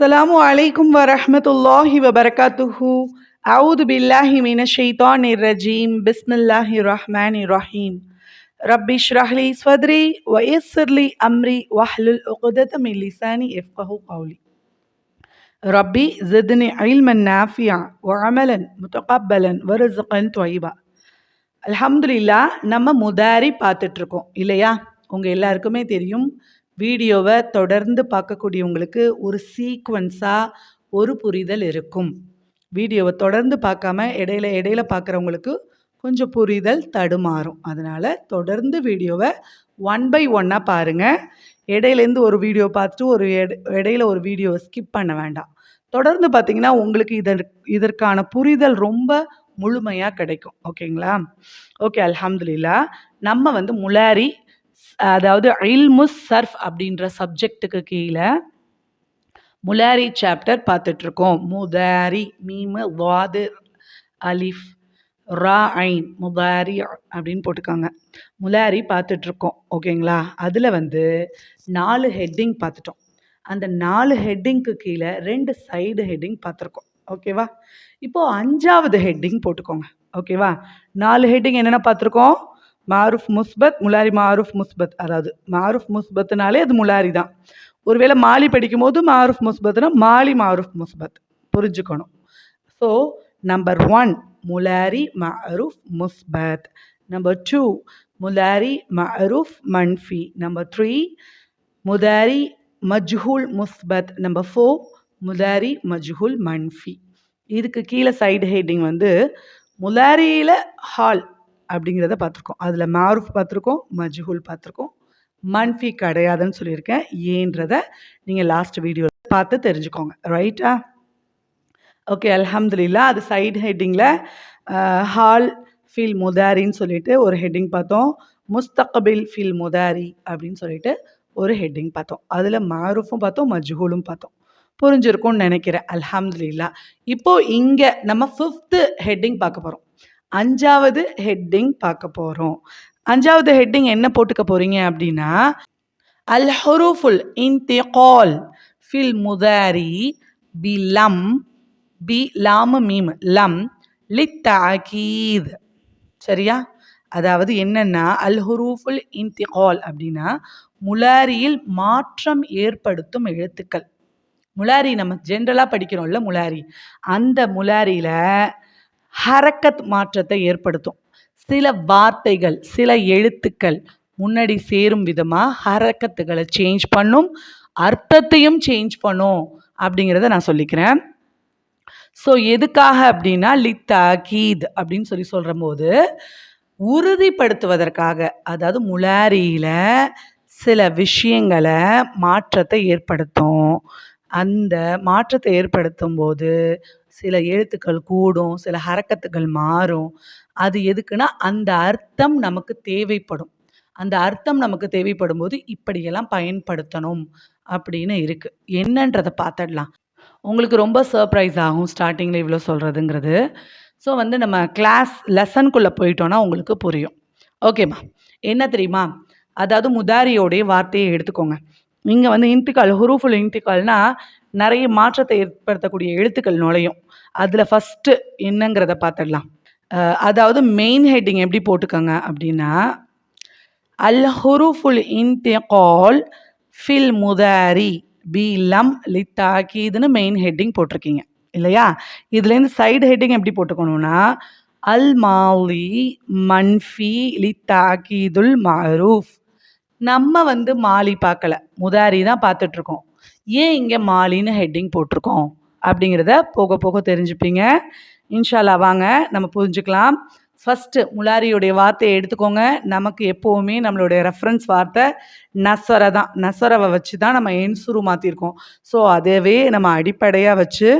Assalamu alaikum wa rahmatullahi wa barakatuhu. A'udhu billahi minash shaitanir rajim. Bismillahir rahmanir rahim. Rabbi shrah li sadri wa yassir li amri wahlul 'uqdatam min lisani yafqahu qawli. Rabbi zidni ilman nafi'a wa 'amalan mutaqabbalan wa rizqan tayyiba. அல்ஹம்துலில்லாஹ் நம்ம முதாரி பார்த்துட்டு இருக்கோம் இல்லையா? உங்க எல்லாருக்குமே தெரியும். வீடியோவை தொடர்ந்து பார்க்கக்கூடியவங்களுக்கு ஒரு சீக்வன்ஸாக ஒரு புரிதல் இருக்கும். வீடியோவை தொடர்ந்து பார்க்காம இடையில இடையில பார்க்குறவங்களுக்கு கொஞ்சம் புரிதல் தடுமாறும். அதனால் தொடர்ந்து வீடியோவை ஒன் பை ஒன்னாக பாருங்கள். இடையிலேருந்து ஒரு வீடியோ பார்த்துட்டு இடையில ஒரு வீடியோவை ஸ்கிப் பண்ண வேண்டாம். தொடர்ந்து பார்த்தீங்கன்னா உங்களுக்கு இதற்கான புரிதல் ரொம்ப முழுமையாக கிடைக்கும். ஓகேங்களா? ஓகே, அல்ஹம்துலில்லாஹ். நம்ம முலாரி, அதாவது இல்முஸ் சர்ஃப் அப்படின்ற சப்ஜெக்டுக்கு கீழே முலாரி சாப்டர் பார்த்துட்ருக்கோம். முதாரி, மீமு வாது அலிஃப் ரா ஐன், முதாரி அப்படின்னு போட்டுக்காங்க. முலாரி பார்த்துட்ருக்கோம். ஓகேங்களா? அதில் 4 ஹெட்டிங் பார்த்துட்டோம். அந்த 4 ஹெட்டிங்க்கு கீழே 2 சைடு ஹெட்டிங் பார்த்துருக்கோம். ஓகேவா? இப்போது 5வது ஹெட்டிங் போட்டுக்கோங்க. ஓகேவா? 4 ஹெட்டிங் என்னென்ன பார்த்துருக்கோம்? மாருஃப் முஸ்பத், முலாரி மாருஃப் முஸ்பத். அதாவது மாருஃப் முஸ்பத்துனாலே அது முலாரி தான். ஒருவேளை மாலி படிக்கும்போது மாருஃப் முஸ்பத்னா மாலி மாருஃப் முஸ்பத் புரிஞ்சுக்கணும். ஸோ நம்பர் 1 முலாரி மாருஃப் முஸ்பத். நம்பர் 2 முலாரி மாருஃப் மன்ஃபி. நம்பர் 3 முதாரி மஜ்ஹூல் முஸ்பத். நம்பர் 4 முதாரி மஜ்ஹூல் மன்ஃபி. இதுக்கு கீழே சைடு ஹெட்டிங் முலாரியில் ஹால் அப்படிங்கிறத பார்த்துருக்கோம். அதில் மாருஃப் பார்த்துருக்கோம், மஜ்ஹூல் பார்த்துருக்கோம், மன்ஃபி கிடையாதுன்னு சொல்லியிருக்கேன். ஏன்றதை நீங்கள் லாஸ்ட் வீடியோ பார்த்து தெரிஞ்சுக்கோங்க. ரைட்டா? ஓகே, அல்ஹம்துலில்லாஹ். அது சைடு ஹெட்டிங்கில் ஹால் ஃபில் முதாரின்னு சொல்லிட்டு ஒரு ஹெட்டிங் பார்த்தோம். முஸ்தக்பில் ஃபில் முதாரி அப்படின்னு சொல்லிட்டு ஒரு ஹெட்டிங் பார்த்தோம். அதில் மாருஃபும் பார்த்தோம், மஜ்ஹூலும் பார்த்தோம். புரிஞ்சிருக்கும்னு நினைக்கிறேன். அல்ஹம்துலில்லாஹ். இப்போது இங்கே நம்ம 5th ஹெட்டிங் பார்க்க போகிறோம். 5வது ஹெட்டிங் பார்க்க போகிறோம். 5வது ஹெட்டிங் என்ன போட்டுக்க போகிறீங்க அப்படின்னா, அல் ஹுரூஃபுல் இன்திகால் ஃபில் முதாரி பி லம், பி லாம் மீம் லம் லித்தஅகீத். சரியா? அதாவது என்னன்னா, அல் ஹுரூஃபுல் இன்திகால் அப்படின்னா முலாரியில் மாற்றம் ஏற்படுத்தும் எழுத்துக்கள். முலாரி நம்ம ஜென்ரலாக படிக்கிறோம்ல முலாரி, அந்த முலாரியில் ஹரக்கத் மாற்றத்தை ஏற்படுத்தும். சில வார்த்தைகள், சில எழுத்துக்கள் முன்னாடி சேரும் விதமாக ஹரக்கத்துகளை சேஞ்ச் பண்ணும், அர்த்தத்தையும் சேஞ்ச் பண்ணும் அப்படிங்கிறத நான் சொல்லிக்கிறேன். ஸோ எதுக்காக அப்படின்னா, லித்தஅகீத் அப்படின்னு சொல்கிற போது உறுதிப்படுத்துவதற்காக, அதாவது முலாரியில் சில விஷயங்களை மாற்றத்தை ஏற்படுத்தும். அந்த மாற்றத்தை ஏற்படுத்தும் போது சில எழுத்துக்கள் கூடும், சில ஹரக்கத்துகள் மாறும். அது எதுக்குன்னா, அந்த அர்த்தம் நமக்கு தேவைப்படும். அந்த அர்த்தம் நமக்கு தேவைப்படும் போது இப்படியெல்லாம் பயன்படுத்தணும் அப்படின்னு இருக்குது. என்னன்றதை பார்த்துடலாம். உங்களுக்கு ரொம்ப சர்ப்ரைஸ் ஆகும் ஸ்டார்டிங்கில் இவ்வளோ சொல்கிறதுங்கிறது. ஸோ நம்ம கிளாஸ் லெசனுக்குள்ளே போயிட்டோன்னா உங்களுக்கு புரியும். ஓகேம்மா? என்ன தெரியுமா? அதாவது முதாரியோடைய வார்த்தையை எடுத்துக்கோங்க. இங்கே இன்டிகால், ஹுரூஃபுல் இன்டிகால்னா நிறைய மாற்றத்தை ஏற்படுத்தக்கூடிய எழுத்துக்கள் நுழையும். அதில் ஃபஸ்ட்டு என்னங்கிறத பார்த்துடலாம். அதாவது மெயின் ஹெட்டிங் எப்படி போட்டுக்கோங்க அப்படின்னா, அல் ஹுரூஃபுல் இன்திகால் ஃபில் முதாரி பி லம் லித்தஅகீதுன்னு மெயின் ஹெட்டிங் போட்டிருக்கீங்க இல்லையா? இதுலேருந்து சைடு ஹெட்டிங் எப்படி போட்டுக்கணும்னா, அல் மாலி மன்ஃபி லித்தஅகீதுல் மாரூஃப். நம்ம மாலி பார்க்கல, முதாரி தான் பார்த்துட்ருக்கோம். ஏன் இங்கே மாலின்னு ஹெட்டிங் போட்டிருக்கோம் அப்படிங்கிறத போக போக தெரிஞ்சுப்பீங்க. இன்ஷா அல்லாஹ். வாங்க நம்ம புரிஞ்சுக்கலாம். ஃபஸ்ட்டு முலாரியுடைய வார்த்தையை எடுத்துக்கோங்க. நமக்கு எப்போவுமே நம்மளுடைய ரெஃபரன்ஸ் வார்த்தை நசர தான். நசரவை வச்சு தான் நம்ம என்சுரு மாற்றிருக்கோம். ஸோ அதவே நம்ம அடிப்படையாக வச்சு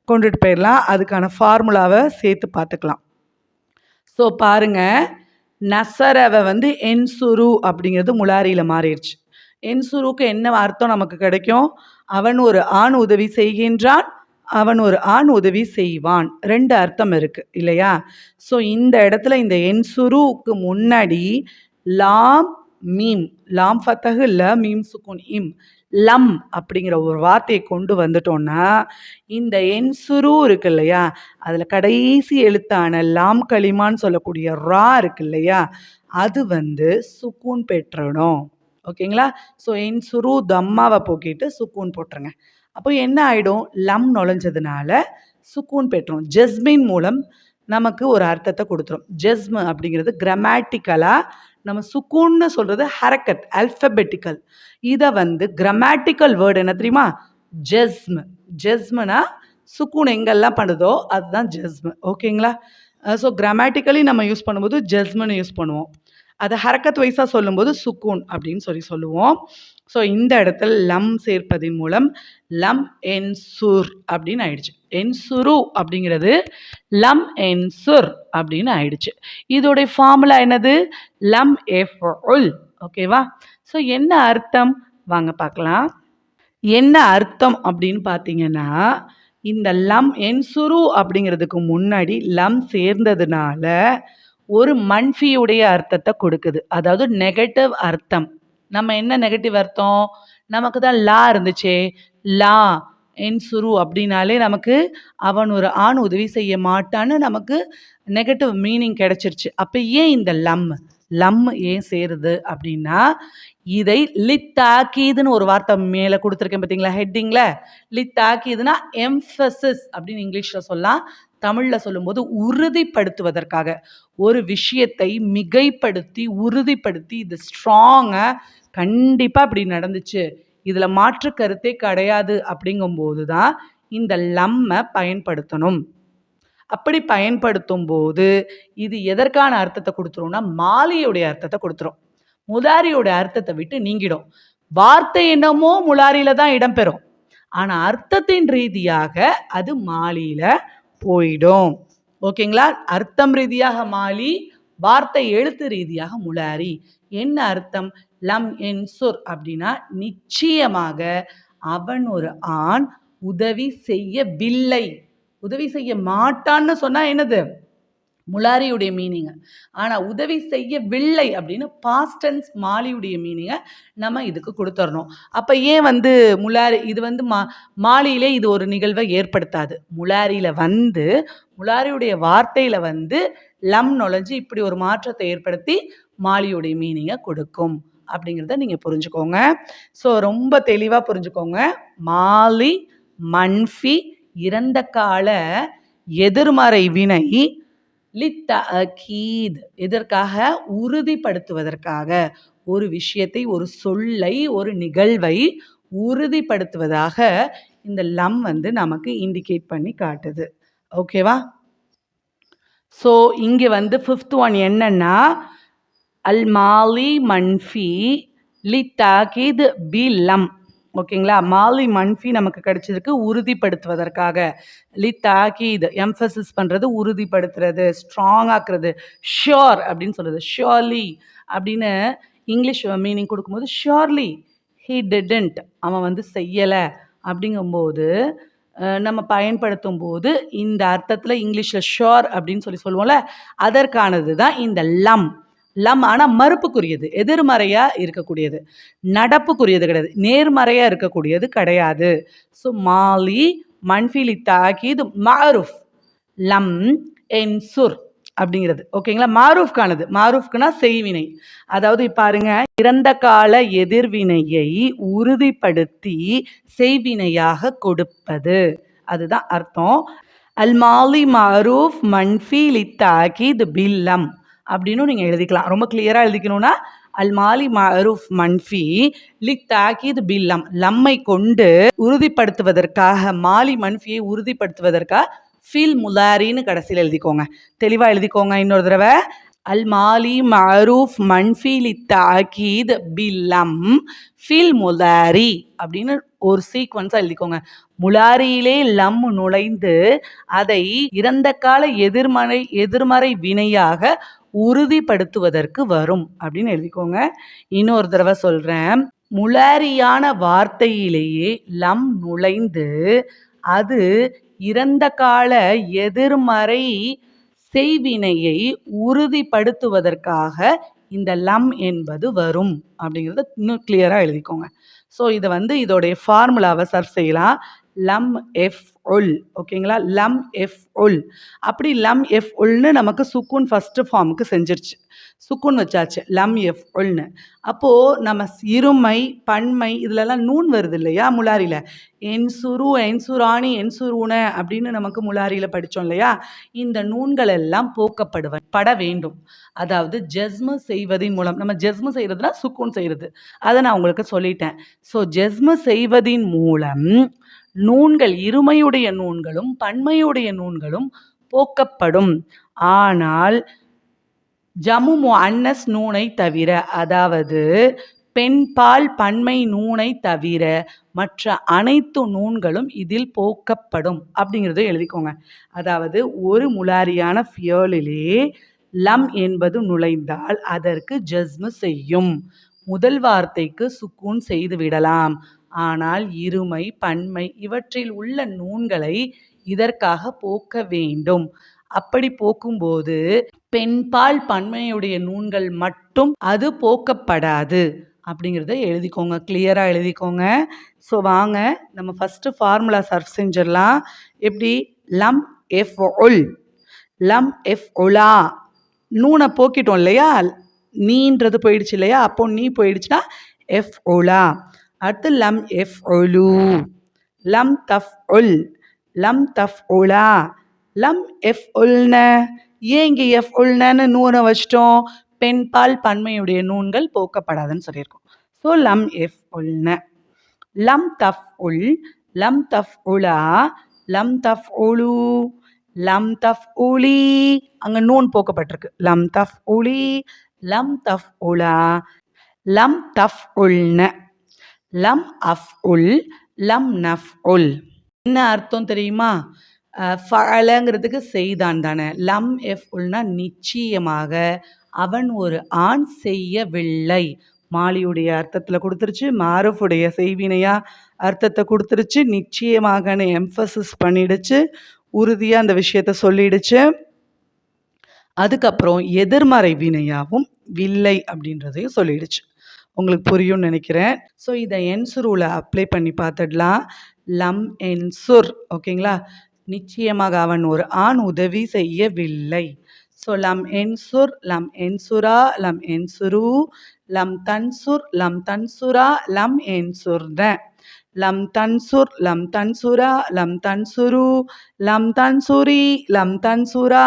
கொண்டுட்டு போயிடலாம். அதுக்கான ஃபார்முலாவை சேர்த்து பார்த்துக்கலாம். ஸோ பாருங்கள், நசரவை என்சுரு அப்படிங்கிறது முலாரியில் மாறிடுச்சு. என்சுருக்கு என்ன அர்த்தம் நமக்கு கிடைக்கும்? அவன் ஒரு ஆண் உதவி செய்கின்றான், அவன் ஒரு ஆண் உதவி செய்வான். 2 அர்த்தம் இருக்குது இல்லையா? ஸோ இந்த இடத்துல இந்த என்சுருக்கு முன்னாடி லாம் மீம், லாம் ஃபத்தஹு ல மீம் சுக்குன் இம், லம் அப்படிங்கிற ஒரு வார்த்தையை கொண்டு வந்துட்டோம்னா இந்த என்சுரு இருக்கு இல்லையா, அதில் கடைசி எழுத்தான லாம் களிமான்னு சொல்லக்கூடிய ரா இருக்கு இல்லையா, அது வந்து சுக்கூன் பெற்றணும். ஓகேங்களா? ஸோ என்சுரு தம்மாவை போக்கிட்டு சுக்கூன் போட்டுருங்க. அப்போ என்ன ஆயிடும், லம் நுழைஞ்சதுனால சுக்கூன் பெற்றோம். ஜஸ்மின் மூலம் நமக்கு ஒரு அர்த்தத்தை கொடுத்துரும். ஜஸ்மு அப்படிங்கிறது கிராமட்டிக்கலாக நம்ம சுக்கூன்னு சொல்கிறது ஹரக்கத் அல்ஃபபெட்டிக்கல். இதை வந்து கிராமட்டிக்கல் வேர்டு என்ன தெரியுமா, ஜஸ்மு. ஜஸ்முனா சுக்கூன் எங்கெல்லாம் பண்ணுதோ அதுதான் ஜஸ்மு. ஓகேங்களா? ஸோ கிராமட்டிக்கலி நம்ம யூஸ் பண்ணும்போது ஜஸ்முன்னு யூஸ் பண்ணுவோம். அதை ஹரக்கத் வைஸாக சொல்லும்போது சுக்கூன் அப்படின்னு சொல்லுவோம். ஸோ இந்த இடத்துல லம் சேர்ப்பதின் மூலம் லம் என்சுர் அப்படின்னு ஆயிடுச்சு. என்சுரு அப்படிங்கிறது லம் என்சுர் அப்படின்னு ஆயிடுச்சு. இதோடைய ஃபார்முலா என்னது, லம் எஃப்உல். ஓகேவா? ஸோ என்ன அர்த்தம் வாங்க பார்க்கலாம். என்ன அர்த்தம் அப்படின்னு பார்த்தீங்கன்னா, இந்த லம் என்சுரு அப்படிங்கிறதுக்கு முன்னாடி லம் சேர்ந்ததுனால ஒரு மன்ஃபியுடைய அர்த்தத்தை கொடுக்குது. அதாவது நெகட்டிவ் அர்த்தம். நம்ம என்ன நெகட்டிவ் அர்த்தம், நமக்கு தான் லா இருந்துச்சே, லா என்சுரு அப்படின்னாலே நமக்கு அவன் ஒரு ஆண் உதவி செய்ய மாட்டான்னு நமக்கு நெகட்டிவ் மீனிங் கிடைச்சிருச்சு. அப்போ ஏன் இந்த லம் ஏன் சேருது அப்படின்னா, இதை லித்தாக்கீதுன்னு ஒரு வார்த்தை மேலே கொடுத்துருக்கேன் பார்த்தீங்களா ஹெட்டிங்கில். லித்தாக்கீதுன்னா எம்ஃபசிஸ் அப்படின்னு இங்கிலீஷில் சொல்லலாம். தமிழில் சொல்லும்போது உறுதிப்படுத்துவதற்காக, ஒரு விஷயத்தை மிகைப்படுத்தி உறுதிப்படுத்தி இது ஸ்ட்ராங்காக கண்டிப்பாக இப்படி நடந்துச்சு, இதில் மாற்று கருத்தே கிடையாது அப்படிங்கும்போது தான் இந்த லம்மை பயன்படுத்தணும். அப்படி பயன்படுத்தும் போது இது எதற்கான அர்த்தத்தை கொடுத்துரும்னா மாலியுடைய அர்த்தத்தை கொடுத்துரும். முலாரியோட அர்த்தத்தை விட்டு நீங்கிடும். வார்த்தை என்னமோ முலாரியில தான் இடம்பெறும், ஆனால் அர்த்தத்தின் ரீதியாக அது மாலியில போயிடும். ஓகேங்களா? அர்த்தம் ரீதியாக மாலி, வார்த்தை எழுத்து ரீதியாக முலாரி. என்ன அர்த்தம், லம் என்சுர் அப்படின்னா நிச்சயமாக அவன் ஒரு ஆண் உதவி செய்யவில்லை. உதவி செய்ய மாட்டான்னு சொன்னா என்னது, முலாரியுடைய மீனிங். ஆனால் உதவி செய்யவில்லை அப்படின்னு பாஸ்ட் டென்ஸ் மாலியுடைய மீனிங்கை நம்ம இதுக்கு கொடுத்துடணும். அப்போ ஏன் வந்து முலாரி இது வந்து மாலியிலே இது ஒரு நிகழ்வை ஏற்படுத்தாது. முலாரியில் வந்து முலாரியுடைய வார்த்தையில் வந்து லம் நுழைஞ்சு இப்படி ஒரு மாற்றத்தை ஏற்படுத்தி மாலியுடைய மீனிங்கை கொடுக்கும் அப்படிங்கிறத நீங்கள் புரிஞ்சுக்கோங்க. ஸோ ரொம்ப தெளிவாக புரிஞ்சுக்கோங்க. மாலி மன்ஃபி இறந்த கால எதிர்மறை வினை லித்தஅகீத் எதற்காக, உறுதிப்படுத்துவதற்காக. ஒரு விஷயத்தை, ஒரு சொல்லை, ஒரு நிகழ்வை உறுதிப்படுத்துவதாக இந்த லம் வந்து நமக்கு இண்டிகேட் பண்ணி காட்டுது. ஓகேவா? ஸோ இங்கே வந்து 5th ஒன் என்னன்னா, அல் மாலி மன்ஃபி லித்தஅகீத் பி லம். ஓகேங்களா? மாலி மன்ஃபி நமக்கு கிடைச்சிருக்கு உறுதிப்படுத்துவதற்காக. லித்தாக்கீத் எம்ஃபசிஸ் பண்ணுறது, உறுதிப்படுத்துறது, ஸ்ட்ராங் ஆக்குறது. ஷியோர் அப்படின்னு சொல்லுது. ஷியோர்லி அப்படின்னு இங்கிலீஷ் மீனிங் கொடுக்கும்போது ஷியோர்லி ஹீ டிடன்ட், அவன் வந்து செய்யலை அப்படிங்கும்போது நம்ம பயன்படுத்தும் போது இந்த அர்த்தத்தில் இங்கிலீஷில் ஷியோர் அப்படின்னு சொல்லுவோம்ல, அதற்கானது தான் இந்த லம். லம் ஆனால் மறுப்புக்குரியது, எதிர்மறையாக இருக்கக்கூடியது, நடப்புக்குரியது கிடையாது, நேர்மறையாக இருக்கக்கூடியது கிடையாது. ஸோ மாலி மன்ஃபிலி தாக்கீது மாரூஃப் லம் என்சுர் அப்படிங்கிறது. ஓகேங்களா? மாரூஃப்கானது. மாரூஃப்குனா செய்வினை. அதாவது பாருங்க, இறந்த கால எதிர்வினையை உறுதிப்படுத்தி செய்வினையாக கொடுப்பது, அதுதான் அர்த்தம். அல் மாலி மாரூஃப் மன்ஃபி லித்தாக்கீத் பில்லம் அப்படின்னு நீங்கள் எழுதிக்கலாம். ரொம்ப கிளியராக எழுதிக்கணும்னா அல் மாலி மஅரூஃப் மன்ஃபி லித்தாக்கீத் பில்லம், லம்மை கொண்டு உறுதிப்படுத்துவதற்காக, மாலி மன்ஃபியை உறுதிப்படுத்துவதற்காக ஃபில் முலாரின்னு கடைசியில் எழுதிக்கோங்க. தெளிவாக எழுதிக்கோங்க இன்னொரு தடவை. அல் மாலி மஅரூஃப் மன்ஃபி லித்தாக்கீத் பில்லம் ஃபில் முலாரி அப்படின்னு ஒரு சீக்வன்ஸாக எழுதிக்கோங்க. முலாரியிலே லம் நுழைந்து அதை இறந்த கால எதிர்மறை வினையாக உறுதிப்படுத்துவதற்கு வரும் அப்படின்னு எழுதிக்கோங்க. இன்னொரு தடவை சொல்கிறேன். முலாரியான வார்த்தையிலேயே லம் நுழைந்து அது இறந்த கால எதிர்மறை செய்வினையை உறுதிப்படுத்துவதற்காக இந்த லம் என்பது வரும் அப்படிங்கிறத இன்னும் கிளியராக எழுதிக்கோங்க. ஸோ இதை இதோடைய ஃபார்முலாவை சர்ச் செய்யலாம். லம் எஃப் உல். ஓகேங்களா? லம் எஃப் உல். அப்படி லம் எஃப் உல்னு நமக்கு சுக்கூன் ஃபஸ்ட்டு ஃபார்முக்கு செஞ்சிருச்சு. சுக்கூன் வச்சாச்சு லம் எஃப் உல்னு. அப்போது நம்ம இருமை பன்மை இதுலலாம் நூன் வருது இல்லையா முலாரியில்? என்சுரு என்சுராணி என்சுருன அப்படின்னு நமக்கு முலாரியில் படித்தோம் இல்லையா? இந்த நூன்கள் எல்லாம் பட வேண்டும். அதாவது ஜஸ்மு செய்வதின் மூலம். நம்ம ஜஸ்மு செய்கிறதுனா சுக்கூன் செய்கிறது. அதை நான் உங்களுக்கு சொல்லிட்டேன். ஸோ ஜஸ்மு செய்வதின் மூலம் நூன்கள் இருமையுடைய நூன்களும் பன்மையுடைய நூன்களும் போக்கப்படும். ஆனால் ஜமு முஅன்னஸ் நூனை தவிர, அதாவது பெண்பால் பன்மை நூனை தவிர மற்ற அனைத்து நூன்களும் இதில் போக்கப்படும் அப்படிங்கிறத எழுதிக்கோங்க. அதாவது ஒரு முலாரியான ஃபியலிலே லம் என்பது நுழைந்தால் அதற்கு ஜஸ்மு செய்யும். முதல் வார்த்தைக்கு சுக்கூன் செய்து விடலாம். ஆனால் இருமை பன்மை இவற்றில் உள்ள நூன்களை இதற்காக போக்க வேண்டும். அப்படி போக்கும்போது பெண்பால் பன்மையுடைய நூன்கள் மட்டும் அது போக்கப்படாது அப்படிங்கிறத எழுதிக்கோங்க. கிளியராக எழுதிக்கோங்க. ஸோ வாங்க நம்ம ஃபஸ்ட்டு ஃபார்முலா சர்ச் செஞ்சிடலாம். எப்படி? லம் எஃப் உல். லம் எஃப் உலா. நூனை போக்கிட்டோம் இல்லையா? நீன்றது போயிடுச்சு இல்லையா? அப்போ நீ போயிடுச்சுன்னா எஃப் உலா. அடுத்து லம் எஃப் ஒலு. லம் தஃப் உல். லம் தஃப் உலா. லம் எஃப் உல்ன. ஏன் இங்கே எஃப் உல்னு நூனை வச்சிட்டோம்? பெண்பால் பன்மையுடைய நூன்கள் போக்கப்படாதுன்னு சொல்லியிருக்கோம். ஸோ லம் எஃப் உல்ன. லம் தஃப் உல். லம் தஃப் உலா. லம் தஃப் உலு. லம் தஃப் உலி. அங்கே நூன் போக்கப்பட்டிருக்கு. லம் தஃப் உலி. லம் தஃப் உலா. லம் தஃப் உல்ன. லம் அஃப் உல். லம் நஃப் உல். என்ன அர்த்தம் தெரியுமா? ஃபஅலங்கிறதுக்கு செய்தான் தானே. லம் எஃப் உல்னா நிச்சயமாக அவன் ஒரு ஆண் செய்யவில்லை. மாலியுடைய அர்த்தத்தில் கொடுத்துருச்சு. மாரஃபுடைய செய்வினையா அர்த்தத்தை கொடுத்துருச்சு. நிச்சயமாகன்னு எம்ஃபசிஸ் பண்ணிடுச்சு. உறுதியாக அந்த விஷயத்த சொல்லிடுச்சு. அதுக்கப்புறம் எதிர்மறை வினையாகவும் வில்லை அப்படின்றதையும் சொல்லிடுச்சு. உங்களுக்கு புரியும்னு நினைக்கிறேன். ஸோ இதை என்சுருவில் அப்ளை பண்ணி பார்த்துடலாம். லம் என்சுர். ஓகேங்களா? நிச்சயமாக அவன் ஒரு ஆண் உதவி செய்யவில்லை. ஸோ லம் என்சுர், லம் என்சுரா, லம் என்சுரு, லம் தன்சுர், லம் தன்சுரா, லம் என்சுர்ன. லம் தன்சுர், லம் தன்சுரா, லம் தன்சுரு, லம் தன்சுரி, லம் தன்சுரா,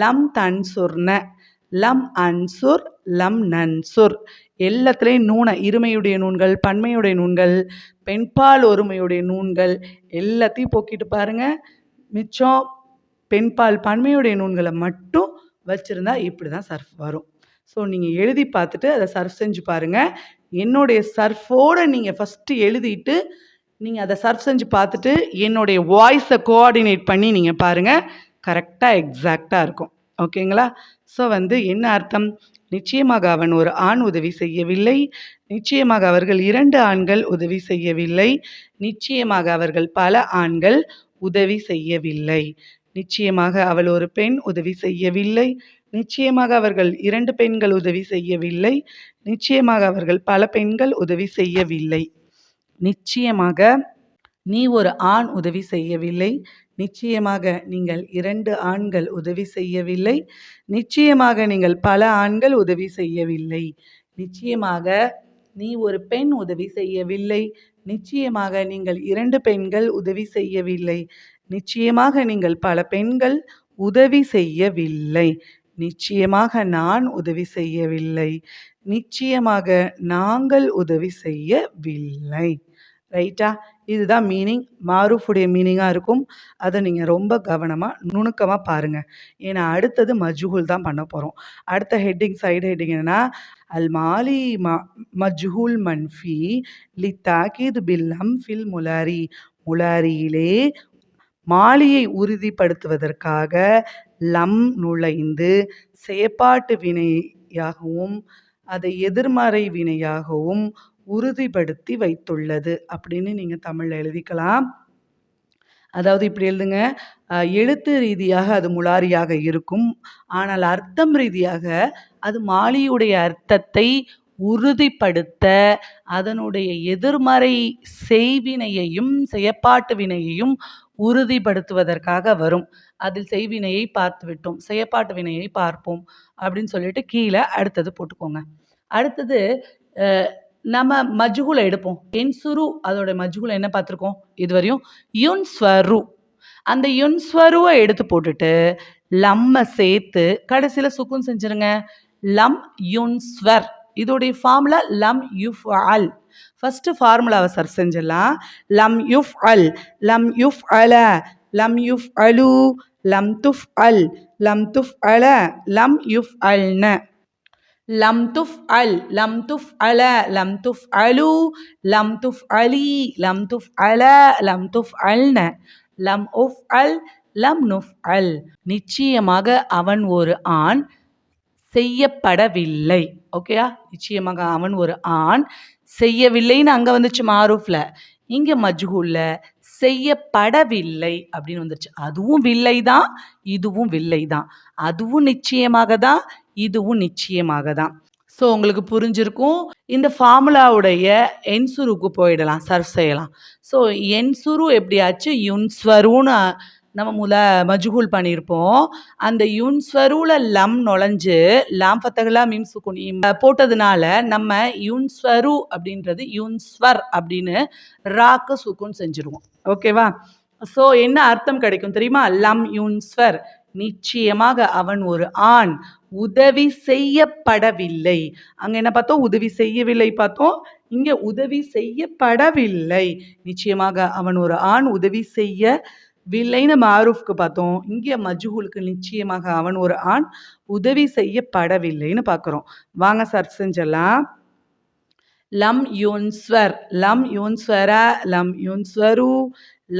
லம் தன்சுர்ன. லம் அன்சுர், லம் நன்சுர். எல்லாத்துலேயும் நூனை இருமையுடைய நூன்கள் பன்மையுடைய நூன்கள் பெண்பால் ஒருமையுடைய நூன்கள் எல்லாத்தையும் போக்கிட்டு பாருங்கள். மிச்சம் பெண்பால் பன்மையுடைய நூன்களை மட்டும் வச்சுருந்தா இப்படி தான் சர்ஃப் வரும். ஸோ நீங்கள் எழுதி பார்த்துட்டு அதை சர்ஃப் செஞ்சு பாருங்கள். என்னுடைய சர்ஃபோடு நீங்கள் ஃபஸ்ட்டு எழுதிட்டு நீங்கள் அதை சர்ஃப் செஞ்சு பார்த்துட்டு என்னுடைய வாய்ஸை கோஆர்டினேட் பண்ணி நீங்கள் பாருங்கள். கரெக்டாக எக்ஸாக்டாக இருக்கும். ஓகேங்களா? ஸோ என்ன அர்த்தம்? நிச்சயமாக அவன் ஒரு ஆண் உதவி செய்யவில்லை. நிச்சயமாக அவர்கள் 2 ஆண்கள் உதவி செய்யவில்லை. நிச்சயமாக அவர்கள் பல ஆண்கள் உதவி செய்யவில்லை. நிச்சயமாக அவள் ஒரு பெண் உதவி செய்யவில்லை. நிச்சயமாக அவர்கள் 2 பெண்கள் உதவி செய்யவில்லை. நிச்சயமாக அவர்கள் பல பெண்கள் உதவி செய்யவில்லை. நிச்சயமாக நீ ஒரு ஆண் உதவி செய்யவில்லை. நிச்சயமாக நீங்கள் 2 ஆண்கள் உதவி செய்யவில்லை. நிச்சயமாக நீங்கள் பல ஆண்கள் உதவி செய்யவில்லை. நிச்சயமாக நீ ஒரு பெண் உதவி செய்யவில்லை. நிச்சயமாக நீங்கள் 2 பெண்கள் உதவி செய்யவில்லை. நிச்சயமாக நீங்கள் பல பெண்கள் உதவி செய்யவில்லை. நிச்சயமாக நான் உதவி செய்யவில்லை. நிச்சயமாக நாங்கள் உதவி செய்யவில்லை. ரைட்டா? இதுதான் மீனிங். மாரூஃபுடைய மீனிங்காக இருக்கும். அதை நீங்கள் ரொம்ப கவனமாக நுணுக்கமாக பாருங்கள். ஏன்னா அடுத்தது மஜ்ஹூல் தான் பண்ண போகிறோம். அடுத்த ஹெட்டிங் சைடு ஹெட்டிங் என்னென்னா அல் மாலி மஜ்ஹூல் மன்ஃபி லி தாக்கீது பில்லம் ஃபில் முலாரி. முலாரியிலே மாலியை உறுதிப்படுத்துவதற்காக லம் நுழைந்து செயற்பாட்டு வினையாகவும் அதை எதிர்மறை வினையாகவும் உறுதிப்படுத்தி வைத்துள்ளது அப்படின்னு நீங்கள் தமிழில் எழுதிக்கலாம். அதாவது இப்படி எழுதுங்க. எழுத்து ரீதியாக அது முலாரியாக இருக்கும். ஆனால் அர்த்தம் ரீதியாக அது மாலியுடைய அர்த்தத்தை உறுதிப்படுத்த அதனுடைய எதிர்மறை செய்வினையையும் செயப்பாட்டு வினையையும் உறுதிப்படுத்துவதற்காக வரும். அதில் செய்வினையை பார்த்து விட்டோம், செயப்பாட்டு வினையை பார்ப்போம் அப்படின்னு சொல்லிட்டு கீழே அடுத்தது போட்டுக்கோங்க. அடுத்தது நம்ம மஜ்ஹூல எடுப்போம். என்சுரு அதோட மஜ்ஹூல என்ன பார்த்துருக்கோம் இதுவரையும்? யுன்ஸ்வரு. அந்த யுன்ஸ்வருவை எடுத்து போட்டுட்டு லம்ம சேர்த்து கடைசியில் சுக்குன் செஞ்சிருங்க. லம் யுன்ஸ்வர். இதோடைய ஃபார்முலா லம் யுஃப் அல். ஃபர்ஸ்ட் ஃபார்முலாவை சர் செஞ்சிடலாம். லம் யுஃப் அல், லம் யுஃப் அல, லம் யுஃப் அலு, லம் துஃப் அல், லம் துஃப் அல, லம் யுஃப் அல்ன. லம் துஃப் அல், லம் துஃப் அல, லம் துஃப் அலு, லம் துஃப் அலி, லம் துஃப் அல, லம் துஃப் அல்ன, லம் உஃப் அல், லம் நுஃப் அல். நிச்சயமாக அவன் ஒரு ஆண் செய்யப்படவில்லை. ஓகேயா? நிச்சயமாக அவன் ஒரு ஆண் செய்யவில்லைன்னு அங்கே வந்துச்சு மாரூஃப்ல. இங்கே மஜ்ஹூல்ல செய்யப்படவில்லை அப்படின்னு வந்துருச்சு. அதுவும் வில்லை தான், இதுவும் வில்லை தான். அதுவும் நிச்சயமாக தான், இதுவும் நிச்சயமாக தான். ஸோ உங்களுக்கு புரிஞ்சிருக்கும். இந்த ஃபார்முலாவுடைய என்சுருக்கு போயிடலாம், சர்வ் செய்யலாம். ஸோ என்சுரு எப்படியாச்சு யுன்ஸ்வருன்னு நம்ம மஜ்ஹூல் பண்ணியிருப்போம். அந்த யுன்ஸ்வருல லம் நுழைஞ்சு லாம் ஃபத்தஹ்லா மீம் சுக்குன் போட்டதுனால நம்ம யுன்ஸ்வரு அப்படின்றது யுன்ஸ்வர் அப்படின்னு ராக்கு சுக்குன் செஞ்சுருவோம். ஓகேவா? ஸோ என்ன அர்த்தம் கிடைக்கும் தெரியுமா? லம் யுன்ஸ்வர், நிச்சயமாக அவன் ஒரு ஆண் உதவி செய்யப்படவில்லை. அங்க என்ன பார்த்தோம்? உதவி செய்யவில்லை பார்த்தோம். இங்க உதவி செய்யப்படவில்லை. நிச்சயமாக அவன் ஒரு ஆண் உதவி செய்யவில்லைன்னு மாரூஃப்க்கு பார்த்தோம். இங்கே மஜ்ஹூலுக்கு நிச்சயமாக அவன் ஒரு ஆண் உதவி செய்யப்படவில்லைன்னு பார்க்குறோம். வாங்க சர்ச் செஞ்சலாம். லம் யுன்ஸ்வர், லம் யுன்ஸ்வர, லம் யுன்ஸ்வரு,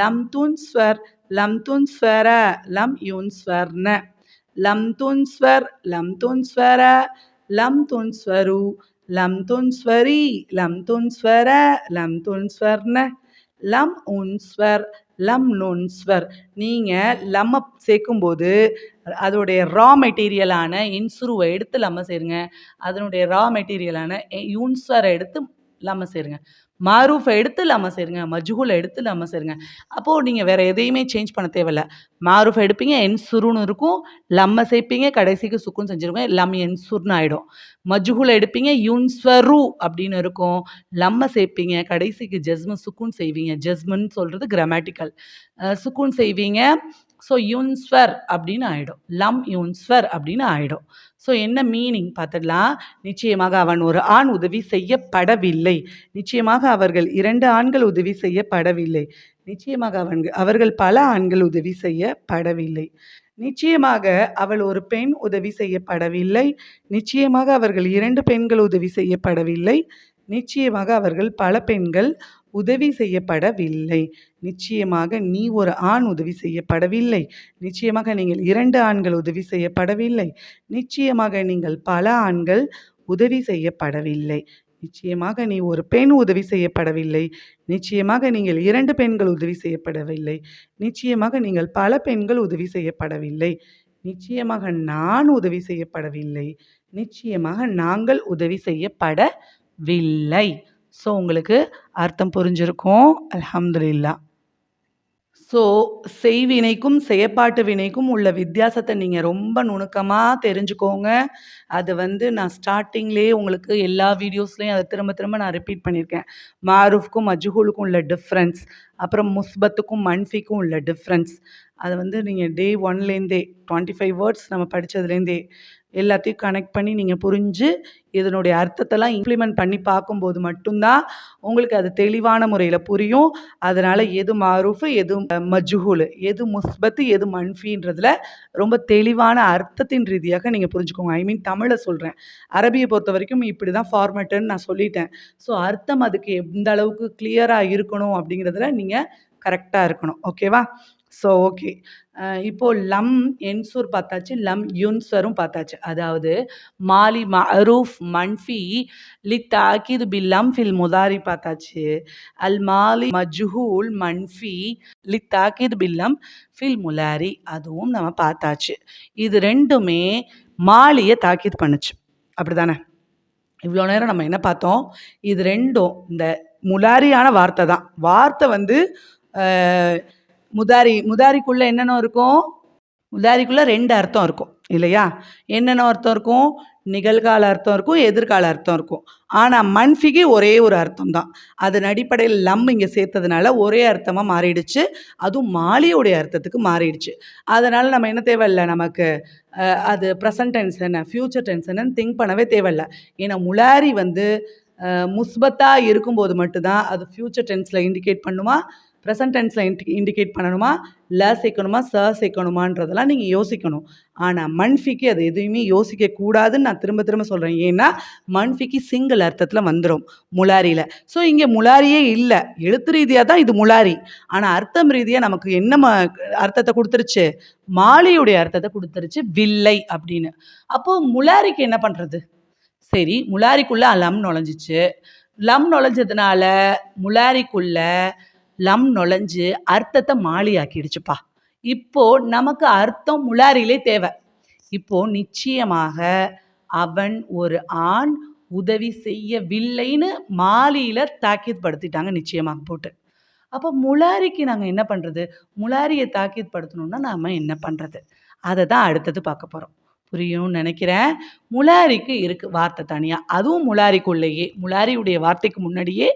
லம் துன்ஸ்வர், லம் துன்ஸ்வர, லம் யுன்ஸ்வர்ன, லம் துன்ஸ்வர், லம் துன்ஸ்வர, லம் துன்ஸ்வரு, லம் துன்ஸ்வரி, லம் துன்ஸ்வர, லம் துன்ஸ்வர்ன, லம் உன்ஸ்வர், லம் நுன்ஸ்வர். நீங்கள் லம்ம சேர்க்கும்போது அதோடைய ரா மெட்டீரியலான இன்சுருவை எடுத்து லம்ம சேருங்க. அதனுடைய ரா மெட்டீரியலான யூன்ஸ்வரை எடுத்து லம்ம சேருங்க. மாரூஃபை எடுத்து லம்ம சேருங்க. மஜ்ஹூலை எடுத்து லம்ம சேருங்க. அப்போது நீங்கள் வேறு எதையுமே சேஞ்ச் பண்ண தேவையில்ல. மாரூஃபை எடுப்பீங்க, என்சுருன்னு இருக்கும். லம்ம சேர்ப்பீங்க, கடைசிக்கு சுக்குன்னு செஞ்சுருங்க. லம் என்சுர்னு ஆகிடும். மஜ்ஹூலை எடுப்பீங்க, யுன்ஸ்வரு அப்படின்னு இருக்கும். லம்ம சேர்ப்பீங்க, கடைசிக்கு ஜஸ்மு சுக்குன் செய்வீங்க. ஜஸ்முன்னு சொல்கிறது கிராமட்டிக்கல். சுக்குன் செய்வீங்க. ஸோ யுன்ஸ்வர் அப்படின்னு ஆகிடும். லம் யுன்ஸ்வர் அப்படின்னு ஆகிடும். ஸோ என்ன மீனிங் பார்த்துடலாம். நிச்சயமாக அவன் ஒரு ஆண் உதவி செய்யப்படவில்லை. நிச்சயமாக அவர்கள் 2 ஆண்கள் உதவி செய்யப்படவில்லை. நிச்சயமாக அவர்கள் பல ஆண்கள் உதவி செய்யப்படவில்லை. நிச்சயமாக அவள் ஒரு பெண் உதவி செய்யப்படவில்லை. நிச்சயமாக அவர்கள் 2 பெண்கள் உதவி செய்யப்படவில்லை. நிச்சயமாக அவர்கள் பல பெண்கள் உதவி செய்யப்படவில்லை. நிச்சயமாக நீ ஒரு ஆண் உதவி செய்யப்படவில்லை. நிச்சயமாக நீங்கள் 2 ஆண்கள் உதவி செய்யப்படவில்லை. நிச்சயமாக நீங்கள் பல ஆண்கள் உதவி செய்யப்படவில்லை. நிச்சயமாக நீ ஒரு பெண் உதவி செய்யப்படவில்லை. நிச்சயமாக நீங்கள் 2 பெண்கள் உதவி செய்யப்படவில்லை. நிச்சயமாக நீங்கள் பல பெண்கள் உதவி செய்யப்படவில்லை. நிச்சயமாக நான் உதவி செய்யப்படவில்லை. நிச்சயமாக நாங்கள் உதவி செய்யப்படவில்லை. ஸோ உங்களுக்கு அர்த்தம் புரிஞ்சிருக்கும். அல்ஹம்துலில்லாஹ். ஸோ செய்வினைக்கும் செயப்பாட்டு வினைக்கும் உள்ள வித்தியாசத்தை நீங்கள் ரொம்ப நுணுக்கமாக தெரிஞ்சுக்கோங்க. அது நான் ஸ்டார்டிங்லேயே உங்களுக்கு எல்லா வீடியோஸ்லேயும் அதை திரும்ப திரும்ப நான் ரிப்பீட் பண்ணியிருக்கேன். மாரூஃப்க்கும் மஜ்ஹூலுக்கும் உள்ள டிஃப்ரென்ஸ், அப்புறம் முஸ்பத்துக்கும் மன்ஃபிக்கும் உள்ள டிஃப்ரென்ஸ், அதை நீங்கள் டே 1லேருந்தே 25 வேர்ட்ஸ் நம்ம படித்ததுலேருந்தே எல்லாத்தையும் கனெக்ட் பண்ணி நீங்கள் புரிஞ்சு இதனுடைய அர்த்தத்தெல்லாம் இம்ப்ளிமெண்ட் பண்ணி பார்க்கும்போது மட்டும்தான் உங்களுக்கு அது தெளிவான முறையில் புரியும். அதனால் எது மாரூஃபு, எது மஜ்ஹூல், எது முஸ்பத்து, எது மன்ஃபின்றதில் ரொம்ப தெளிவான அர்த்தத்தின் ரீதியாக நீங்கள் புரிஞ்சுக்கோங்க. ஐ மீன் தமிழை சொல்கிறேன். அரபியை பொறுத்த வரைக்கும் இப்படி தான் ஃபார்மேட்டுன்னு நான் சொல்லிட்டேன். ஸோ அர்த்தம் அதுக்கு எந்த அளவுக்கு கிளியராக இருக்கணும் அப்படிங்கிறதுல நீங்கள் கரெக்டாக இருக்கணும். ஓகேவா? So okay. இப்போது லம் என்சுர் பார்த்தாச்சு, லம் யுன்சரும் பார்த்தாச்சு. அதாவது மாலி மஅரூஃப் மன்ஃபி லித்தாக்கீது பில்லம் ஃபில் முதாரி பார்த்தாச்சு. அல் மாலி மஜ்ஹூல் மன்ஃபி லித்தாக்கீது பில்லம் ஃபில் முலாரி அதுவும் நம்ம பார்த்தாச்சு. இது ரெண்டுமே மாலியை தாக்கீது பண்ணுச்சு. அப்படி தானே? இவ்வளோ நேரம் நம்ம என்ன பார்த்தோம்? இது ரெண்டும் இந்த முலாரியான வார்த்தை தான். வார்த்தை வந்து முதாரிக்குள்ளே என்னென்ன இருக்கும்? முதாரிக்குள்ளே 2 அர்த்தம் இருக்கும் இல்லையா? என்னென்ன அர்த்தம் இருக்கும்? நிகழ்கால அர்த்தம் இருக்கும், எதிர்கால அர்த்தம் இருக்கும். ஆனால் மன்ஃபிக்கு ஒரே ஒரு அர்த்தம் தான். அதன் அடிப்படையில் லம் இங்கே சேர்த்ததுனால ஒரே அர்த்தமாக மாறிடுச்சு. அதுவும் மாலியுடைய அர்த்தத்துக்கு மாறிடுச்சு. அதனால் நம்ம என்ன தேவையில்ல, நமக்கு அது ப்ரெசன்ட் டென்ஸ் என்ன, ஃப்யூச்சர் டென்ஸ் என்னன்னு திங்க் பண்ணவே தேவையில்ல. ஏன்னா முலாரி வந்து முஸ்பத்தாக இருக்கும்போது மட்டும்தான் அது ஃப்யூச்சர் டென்ஸில் இண்டிகேட் பண்ணுமா, ப்ரெசன்ட் டென்ஸில் இண்டிகேட் பண்ணணுமா, சேர்க்கணுமா, சேர்க்கணுமான்றதெல்லாம் நீங்கள் யோசிக்கணும். ஆனால் மன்ஃபிக்கு அது எதுவுமே யோசிக்கக்கூடாதுன்னு நான் திரும்ப திரும்ப சொல்கிறேன். ஏன்னா மன்ஃபிக்கு சிங்கிள் அர்த்தத்தில் வந்துடும் முலாரியில். ஸோ இங்கே முலாரியே இல்லை. எழுத்து ரீதியாக தான் இது முலாரி. ஆனால் அர்த்தம் ரீதியாக நமக்கு என்ன அர்த்தத்தை கொடுத்துருச்சு? மாலியுடைய அர்த்தத்தை கொடுத்துருச்சு, வில்லை அப்படின்னு. அப்போது முலாரிக்கு என்ன பண்ணுறது? சரி, முலாரிக்குள்ளே லம் நுழைஞ்சிச்சு. லம் நுழைஞ்சதுனால முலாரிக்குள்ள லம் நுழைஞ்சு அர்த்தத்தை மாலி ஆக்கிடுச்சுப்பா. இப்போ நமக்கு அர்த்தம் முலாரிலே தேவை. இப்போ நிச்சயமாக அவன் ஒரு ஆண் உதவி செய்யவில்லைன்னு மாலியில தாக்கீத் படுத்திட்டாங்க நிச்சயமாக போட்டு. அப்போ முலாரிக்கு நாங்கள் என்ன பண்ணுறது? முலாரியை தாக்கீத் படுத்தணும்னா நாம் என்ன பண்ணுறது? அதை தான் அடுத்தது பார்க்க போகிறோம். புரியும்னு நினைக்கிறேன். முலாரிக்கு இருக்குது வார்த்தை தனியாக. அதுவும் முலாரிக்குள்ளேயே, முலாரியுடைய வார்த்தைக்கு முன்னாடியே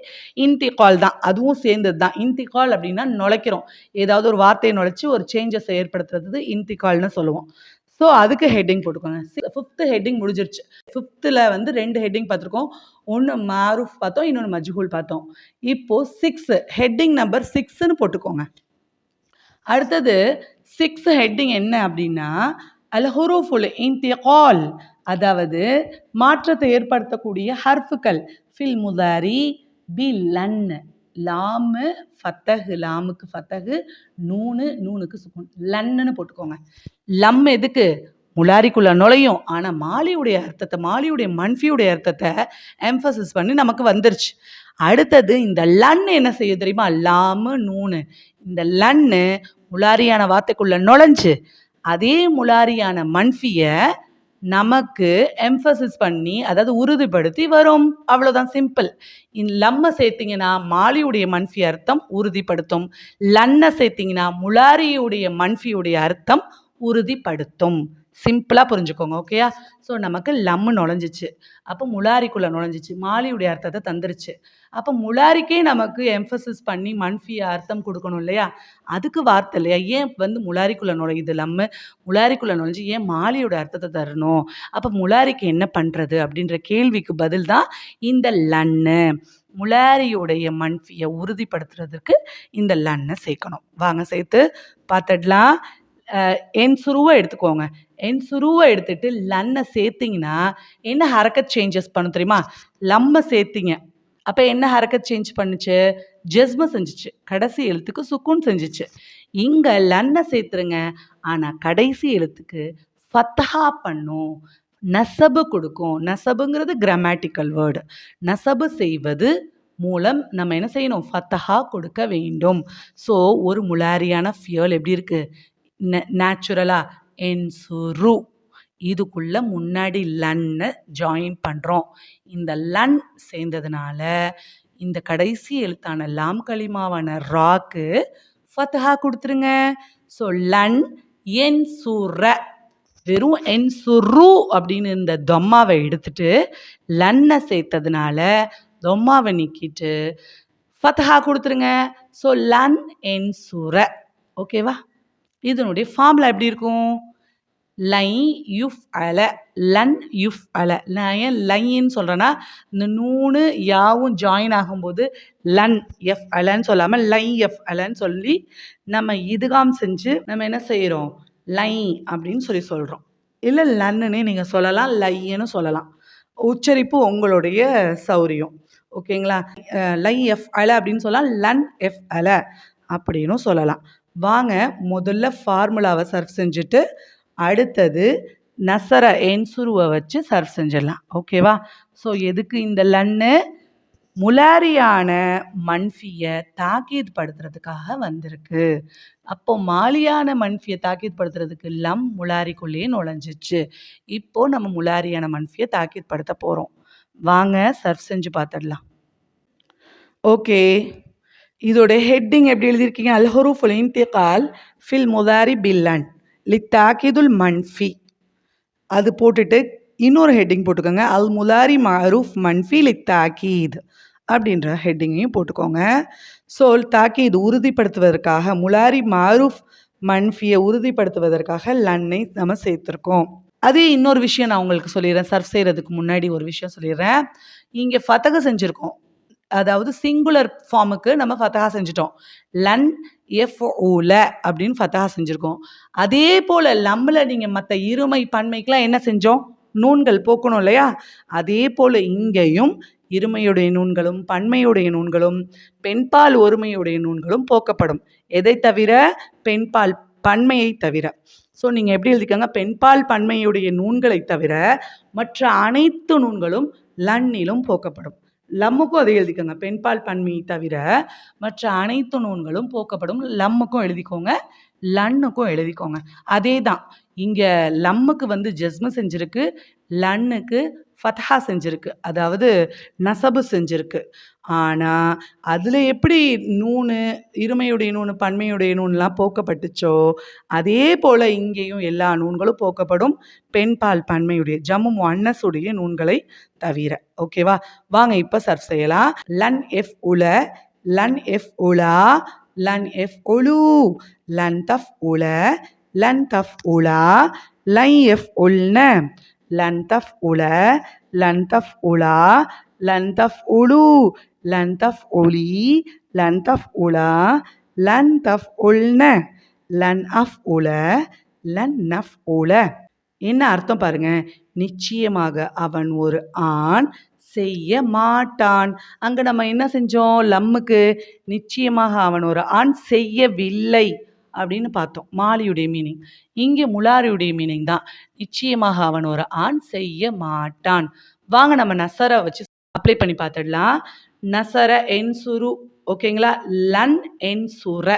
இன்திகால் தான், அதுவும் சேர்ந்தது தான். இன்திகால் அப்படின்னா நுழைக்கிறோம், ஏதாவது ஒரு வார்த்தையை நுழைச்சி ஒரு சேஞ்சஸை ஏற்படுத்துறது இன்திகால்னு சொல்லுவோம். ஸோ அதுக்கு ஹெட்டிங் போட்டுக்கோங்க. 5th ஹெட்டிங் முடிஞ்சிருச்சு. 5th வந்து 2 ஹெட்டிங் பார்த்துருக்கோம். ஒன்று மாரூஃப் பார்த்தோம், இன்னொன்று மஜ்ஹூல் பார்த்தோம். இப்போது 6 ஹெட்டிங் நம்பர் 6ன்னு போட்டுக்கோங்க. அடுத்தது 6 ஹெட்டிங் என்ன அப்படின்னா அல்-ஹுரூஃபுல் இன்திகால், அதாவது மாற்றத்தை ஏற்படுத்தக்கூடிய ஹர்ஃபுகள். ஃபில் முதாரி பி லன், லாமு ஃபத்தஹு, லாமுக்கு ஃபத்தஹு, நூனு, நூனுக்கு சுக்குன், லன்னு போட்டுக்கோங்க. லம் எதுக்கு? முலாரிக்குள்ள நுழையும். ஆனால் மாலியுடைய அர்த்தத்தை, மாலியுடைய மன்ஃபியுடைய அர்த்தத்தை எம்ஃபசிஸ் பண்ணி நமக்கு வந்துருச்சு. அடுத்தது இந்த லன்னு என்ன செய்ய தெரியுமா? லாமு நூனு, இந்த லன்னு முலாரியான வார்த்தைக்குள்ள நுழைஞ்சு அதே முலாரியான மன்ஃபியை நமக்கு எம்ஃபசிஸ் பண்ணி, அதாவது உறுதிப்படுத்தி வரும். அவ்வளோதான், சிம்பிள். லம்மை சேர்த்திங்கன்னா மாலியுடைய மன்ஃபி அர்த்தம் உறுதிப்படுத்தும், லன்னை சேர்த்திங்கன்னா முலாரியுடைய மன்ஃபியுடைய அர்த்தம் உறுதிப்படுத்தும். சிம்பிளாக புரிஞ்சுக்கோங்க, ஓகேயா? ஸோ நமக்கு லம்மு நுழைஞ்சிச்சு, அப்போ முலாரிக்குள்ளே நுழைஞ்சிச்சு, மாலியுடைய அர்த்தத்தை தந்துருச்சு. அப்போ முலாரிக்கே நமக்கு எம்ஃபசிஸ் பண்ணி மன்ஃபி அர்த்தம் கொடுக்கணும் இல்லையா? அதுக்கு வார்த்தை இல்லையா? ஏன் முலாரிக்குள்ளே நுழையுது லம்மு? முலாரிக்குள்ளே நுழைஞ்சு ஏன் மாலியோட அர்த்தத்தை தரணும்? அப்போ முலாரிக்கு என்ன பண்ணுறது அப்படின்ற கேள்விக்கு பதில் தான் இந்த லன்னு. முலாரியுடைய மன்ஃபியை உறுதிப்படுத்துறதுக்கு இந்த லன்னை சேர்க்கணும். வாங்க சேர்த்து பார்த்துடலாம். என் சுருவை எடுத்துக்கோங்க. என் சுருவை எடுத்துட்டு லன்னை சேர்த்திங்கன்னா என்ன ஹரக்கத் சேஞ்சஸ் பண்ணும் தெரியுமா? லம்மை சேர்த்திங்க, அப்போ என்ன ஹரக்கத் சேஞ்ச் பண்ணுச்சு? ஜஸ்ம செஞ்சிச்சு, கடைசி எழுத்துக்கு சுக்குன் செஞ்சிச்சு. இங்கே லன்னை சேர்த்துருங்க, ஆனால் கடைசி எழுத்துக்கு ஃபத்தஹா பண்ணும், நசபு கொடுக்கும். நசபுங்கிறது கிராமட்டிக்கல் வேர்டு. நசபு செய்வது மூலம் நம்ம என்ன செய்யணும்? ஃபத்தஹா கொடுக்க வேண்டும். ஸோ ஒரு முலாரியான ஃபியல் எப்படி இருக்குது? நேச்சுரலாக என்சுரு, இதுக்குள்ள முன்னாடி லன்னை ஜாயின் பண்ணுறோம். இந்த லன் சேர்ந்ததுனால இந்த கடைசி எழுத்தான லாம் கலிமாவான ராக்கு ஃபத்ஹா கொடுத்துருங்க. ஸோ லன் என்சுர, வெறும் என்சுரு அப்படின்னு இந்த தொம்மாவை எடுத்துட்டு லன்னை சேர்த்ததுனால தொம்மாவை நீக்கிட்டு ஃபத்ஹா கொடுத்துருங்க. ஸோ லன் என்சுர, ஓகேவா? இதனுடைய ஃபார்முலா எப்படி இருக்கும்? லை யுஃப் அல, லன் யுஃப் அல. நான் ஏன் லைன்னு சொல்கிறேன்னா, இந்த நூனு யாவும் ஜாயின் ஆகும்போது லன் எஃப் அலன்னு சொல்லாமல் லை எஃப் அலன்னு சொல்லி நம்ம இதுகாம் செஞ்சு நம்ம என்ன செய்கிறோம்? லை அப்படின்னு சொல்கிறோம். இல்லை லன்னுன்னே நீங்கள் சொல்லலாம், லைன்னு சொல்லலாம். உச்சரிப்பு உங்களுடைய சௌரியம், ஓகேங்களா? லை எஃப் அல அப்படின்னு சொல்லலாம், லன் எஃப் அல அப்படின்னு சொல்லலாம். வாங்க முதல்ல ஃபார்முலாவை சர்வ் செஞ்சுட்டு அடுத்தது நசர என்சுருவை வச்சு சர்வ் செஞ்சிடலாம், ஓகேவா? ஸோ எதுக்கு இந்த லன்னு? முலாரியான மன்ஃபியை தாக்கீத் படுத்துறதுக்காக வந்திருக்கு. அப்போ மாலியான மன்ஃபியை தாக்கீத் படுத்துறதுக்கு லம் முலாரிக்குள்ளேயே நுழைஞ்சிச்சு. இப்போ நம்ம முலாரியான மன்ஃபியை தாக்கீத் படுத்த போகிறோம். வாங்க சர்ச் செஞ்சு பார்த்துடலாம். ஓகே, இதோட ஹெட்டிங் எப்படி எழுதியிருக்கீங்க? அல் ஹுரூஃபுல் இன்திகால் ஃபில் முதாரி பில்லன் லித்தாக்கிதுல் மன்ஃபி. அது போட்டுட்டு இன்னொரு ஹெட்டிங் போட்டுக்கோங்க, அல் முலாரி மஅரூஃப் மன்ஃபி லித்தாக்கீத் அப்படின்ற ஹெட்டிங்கையும் போட்டுக்கோங்க. ஸோ தாக்கீத் உறுதிப்படுத்துவதற்காக, முலாரி மஅரூஃப் மன்ஃபியை உறுதிப்படுத்துவதற்காக லன்னை நம்ம சேர்த்துருக்கோம். அதே இன்னொரு விஷயம் நான் உங்களுக்கு சொல்லிடுறேன். சர்ஃப் செய்கிறதுக்கு முன்னாடி ஒரு விஷயம் சொல்லிடுறேன். இங்கே ஃபதக செஞ்சுருக்கோம், அதாவது சிங்குலர் ஃபார்முக்கு நம்ம ஃபதஹா செஞ்சுட்டோம். லன் எஃப்ஊல அப்படின்னு ஃபதஹா செஞ்சுருக்கோம். அதே போல் லம்மில் நீங்கள் மற்ற இருமை பன்மைக்கெலாம் என்ன செஞ்சோம்? நூன்கள் போக்கணும் இல்லையா? அதே போல் இங்கேயும் இருமையுடைய நூன்களும் பன்மையுடைய நூன்களும் பெண்பால் ஒருமையுடைய நூன்களும் போக்கப்படும். எதை தவிர? பெண்பால் பன்மையை தவிர. ஸோ நீங்கள் எப்படி எழுதிக்கோங்க? பெண்பால் பன்மையுடைய நூன்களை தவிர மற்ற அனைத்து நூன்களும் லன்னிலும் போக்கப்படும். லம்முக்கும் அதை எழுதிக்கோங்க, பெண்பால் பன்மையை தவிர மற்ற அனைத்து நூன்களும் போக்கப்படும். லம்முக்கும் எழுதிக்கோங்க, லன்னுக்கும் எழுதிக்கோங்க. அதே தான் இங்கே லம்முக்கு வந்து ஜஸ்மு செஞ்சுருக்கு, லன்னுக்கு ஃபத்ஹா செஞ்சுருக்கு, அதாவது நசபு செஞ்சுருக்கு. ஆனால் அதில் எப்படி நூனு இருமையுடைய நூனு பன்மையுடைய நூன்லாம் போக்கப்பட்டுச்சோ அதே போல் இங்கேயும் எல்லா நூன்களும் போக்கப்படும், பெண்பால் பன்மையுடைய ஜம்மு முஅன்னஸுடைய நூன்களை தவிர. ஓகேவா? வாங்க இப்போ சர்ஃப் செய்யலாம். லன் எஃப் உல, லன் எஃப் உலா, லன் எஃப் உலு, லன் தஃப் உல, லன் தஃப் உலா, லன் எஃப் உல்ன, லன் தஃப் உல, லன் தஃப் உலா, லன் தஃப் உலு, லன் தஃப் உலி, லன் தஃப் உலா, லன் தஃப் உல்ன, லன் அஃப் உல, லன் நஃப் உல. என்ன அர்த்தம் பாருங்க? நிச்சயமாக அவன் ஒரு ஆண் செய்ய மாட்டான். அங்கே நம்ம என்ன செஞ்சோம்? லம்முக்கு நிச்சயமாக அவன் ஒரு ஆண் செய்யவில்லை அப்படின்னு பார்த்தோம், மாலியுடைய மீனிங். இங்கே முலாரியுடைய மீனிங் தான், நிச்சயமாக அவன் ஒரு ஆண் செய்ய மாட்டான். வாங்க நம்ம நசரை வச்சு அப்ளை பண்ணி பார்த்துடலாம். நசர என்சுரு, ஓகேங்களா? லன் என்சுர,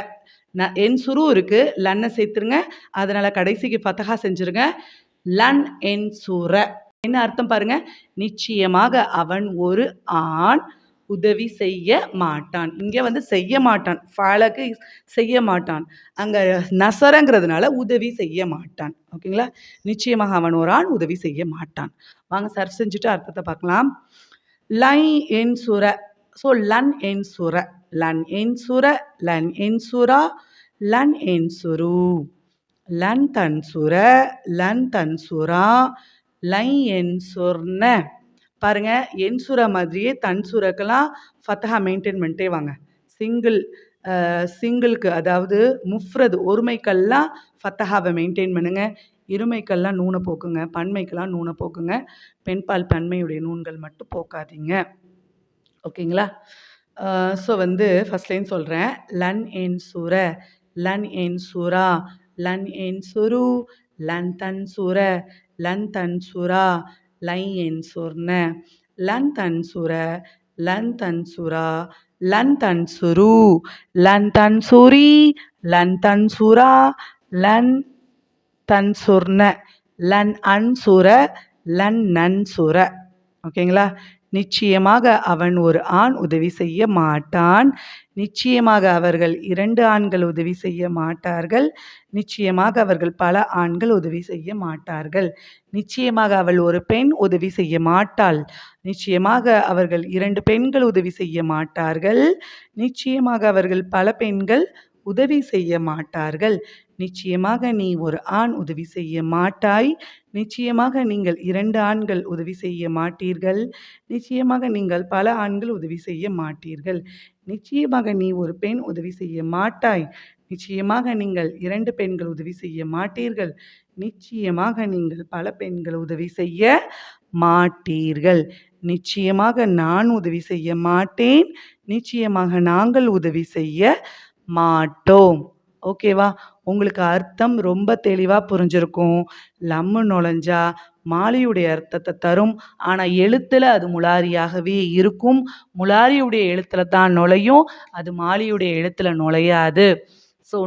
என்சுரு இருக்கு, லன்னை சேர்த்துருங்க, அதனால கடைசிக்கு ஃபதஹா செஞ்சுருங்க. லன் என்சுர என்ன அர்த்தம் பாருங்க? நிச்சயமாக அவன் ஒரு ஆண் உதவி செய்ய மாட்டான். இங்கே வந்து செய்ய மாட்டான், ஃபாலக்கு செய்ய மாட்டான், அங்கே நசரங்கிறதுனால உதவி செய்ய மாட்டான். ஓகேங்களா? நிச்சயமாக அவன் ஒரு ஆண் உதவி செய்ய மாட்டான். வாங்க சர்ஃப் செஞ்சுட்டு அர்த்தத்தை பார்க்கலாம். லை என் சுர, ஸோ லன் என் சுர, லன் என் சுர, லன் என் சுரா, லன் என் சுரு, லன் தன் சுர, லன் தன் சுரா, லை என் சொர்ண. பாருங்க, என் சுர மாதிரியே தன் சுரக்கெல்லாம் ஃபத்தஹா மெயின்டைன் பண்ணிட்டே வாங்க. சிங்கிளுக்கு, அதாவது முஃப்ரது ஒருமைக்கெல்லாம் ஃபத்தஹாவை மெயின்டைன் பண்ணுங்க, இருமைக்கெல்லாம் நூனை போக்குங்க, பன்மைக்கெல்லாம் நூனை போக்குங்க, பெண்பால் பன்மையுடைய நூன்கள் மட்டும் போக்காதீங்க. ஓகேங்களா? ஸோ வந்து ஃபஸ்ட் லைன் சொல்கிறேன். லன் என் சுர, லன் என் சுரா, லன் என் சுரு, லன் தன் சுர, லன் தன் சுரா, லை என் சொர்ண, லன் தன் சுர, லன் தன் சுரா, லன் தன் சுரு, லன் தன் சுரி, லன் தன் சுரா, லன் தன் சொர்ண, லன் அன் சுர, லன் நன் சுர. ஓகேங்களா? நிச்சயமாக அவன் ஒரு ஆண் உதவி செய்ய மாட்டான், நிச்சயமாக அவர்கள் 2 ஆண்கள் உதவி செய்ய மாட்டார்கள், நிச்சயமாக அவர்கள் பல ஆண்கள் உதவி செய்ய மாட்டார்கள், நிச்சயமாக அவள் ஒரு பெண் உதவி செய்ய மாட்டாள், நிச்சயமாக அவர்கள் 2 பெண்கள் உதவி செய்ய மாட்டார்கள், நிச்சயமாக அவர்கள் பல பெண்கள் உதவி செய்ய மாட்டார்கள், நிச்சயமாக நீ ஒரு ஆண் உதவி செய்ய மாட்டாய், நிச்சயமாக நீங்கள் 2 ஆண்கள் உதவி செய்ய மாட்டீர்கள், நிச்சயமாக நீங்கள் பல ஆண்கள் உதவி செய்ய மாட்டீர்கள், நிச்சயமாக நீ ஒரு பெண் உதவி செய்ய மாட்டாய், நிச்சயமாக நீங்கள் 2 பெண்கள் உதவி செய்ய மாட்டீர்கள், நிச்சயமாக நீங்கள் பல பெண்கள் உதவி செய்ய மாட்டீர்கள், நிச்சயமாக நான் உதவி செய்ய மாட்டேன், நிச்சயமாக நாங்கள் உதவி செய்ய மாட்டோம். ஓகேவா? உங்களுக்கு அர்த்தம் ரொம்ப தெளிவாக புரிஞ்சிருக்கும். லம்மு நுழைஞ்சா மாலியுடைய அர்த்தத்தை தரும், ஆனால் எழுத்தில் அது முலாரியாகவே இருக்கும். முலாரியுடைய எழுத்தில் தான் நுழையும், அது மாலியுடைய எழுத்தில் நுழையாது. ஸோ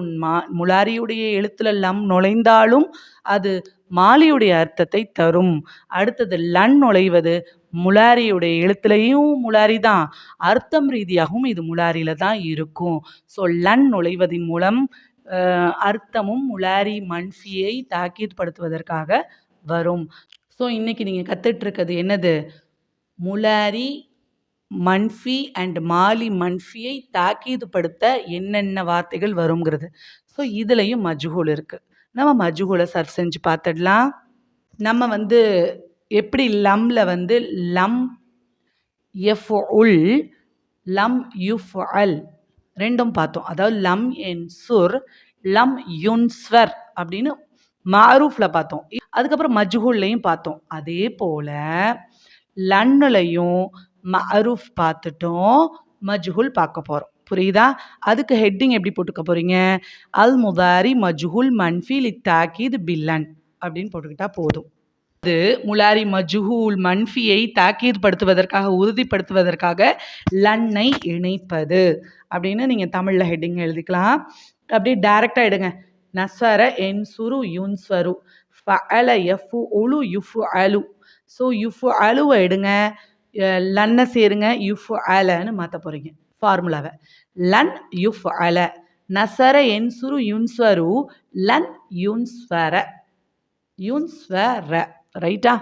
முலாரியுடைய எழுத்தில் லம் நுழைந்தாலும் அது மாலியுடைய அர்த்தத்தை தரும். அடுத்தது லன் நுழைவது முலாரியுடைய எழுத்துலையும் முலாரி தான், அர்த்தம் ரீதியாகவும் இது முலாரியில தான் இருக்கும். ஸோ லன் நுழைவதின் மூலம் அர்த்தமும் முலாரி மன்ஃபியை தாக்கீத் படுத்துவதற்காக வரும். ஸோ இன்னைக்கு நீங்க கத்துட்டு இருக்கிறது என்னது? முலாரி மன்ஃபி அண்ட் மாலி மன்ஃபியை தாக்கீது படுத்த என்னென்ன வார்த்தைகள் வருங்கிறது. ஸோ இதுலயும் மஜ்ஹூல் இருக்கு. நம்ம மஜ்ஹூலை சர்ஃப் செஞ்சு பார்த்துடலாம். நம்ம எப்படி லம்ல லம் யஃப்உல், லம் யுஃப்அல் ரெண்டும் பார்த்தோம். அதாவது லம் யன்சுர், லம் யுன்ஸ்வர் அப்படின்னு மாரூஃப்ல பார்த்தோம். அதுக்கப்புறம் மஜ்ஹூல்லையும் பார்த்தோம். அதே போல லன்னுலையும் மஅரூஃப் பார்த்துட்டோம், மஜ்ஹூல் பார்க்க போறோம். புரியுதா? அதுக்கு ஹெட்டிங் எப்படி போட்டுக்க போறீங்க? அல் முதாரி மஜ்ஹூல் மன்ஃபி லித்தாக்கீத் பில்லன் அப்படின்னு போட்டுக்கிட்டா போதும். அது முலாரி மஜ்ஹூல் மன்ஃபியை தாக்கீத் படுத்துவதற்காக, உறுதிப்படுத்துவதற்காக லன்னை இணைப்பது அப்படின்னு நீங்க தமிழ்ல ஹெட்டிங் எழுதிக்கலாம். அப்படியே டைரக்டா எடுங்க. நஸர என்சுரு யுன்ஸ்வரு, ஃபஅல யஃப்உலு யுஃப்அலு. ஸோ யுஃப்அலுவை எடுங்க, லன்னை சேருங்க, யுஃப்அலன்னு மாற்ற போறீங்க ஃபார்முலாவை. லன் யுஃப்அல, நஸர என்சுரு யுன்ஸ்வரு, லன் யுன்ஸ்வர, யுன்ஸ்வர. ரைட்டா?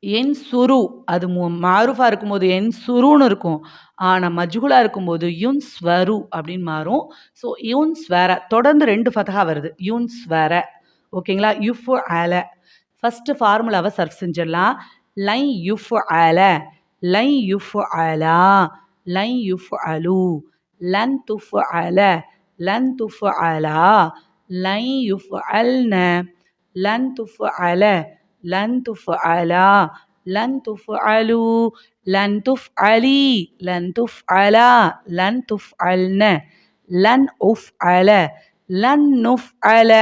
என் சுரு அது மாரூஃபா இருக்கும்போது என் சுருன்னு இருக்கும். ஆனால் மஜ்ஹூலா இருக்கும்போது யுன் ஸ்வரு அப்படின்னு மாறும். ஸோ யுன் ஸ்வர தொடர்ந்து 2 ஃபதஹா வருது. யுன் ஸ்வர. ஓகேங்களா? யுஃப் அல. ஃபஸ்ட்டு ஃபார்முலாவை சர்ஃப் செஞ்சிடலாம். லை யுஃப் அல, லை யுஃப் அலா, லை யுஃப் அலு, லன் துஃப் அல, லன் துஃப் அலா, லை யுஃப் அல்ன, லன் துஃப் அல, லன் துஃப்அலா, லன் துஃப்அலு, லன் துஃப்அலி, லன் துஃப்அலா, லன் துஃப்அல்ன, லன் உஃப்அல, லன் நுஃப்அல.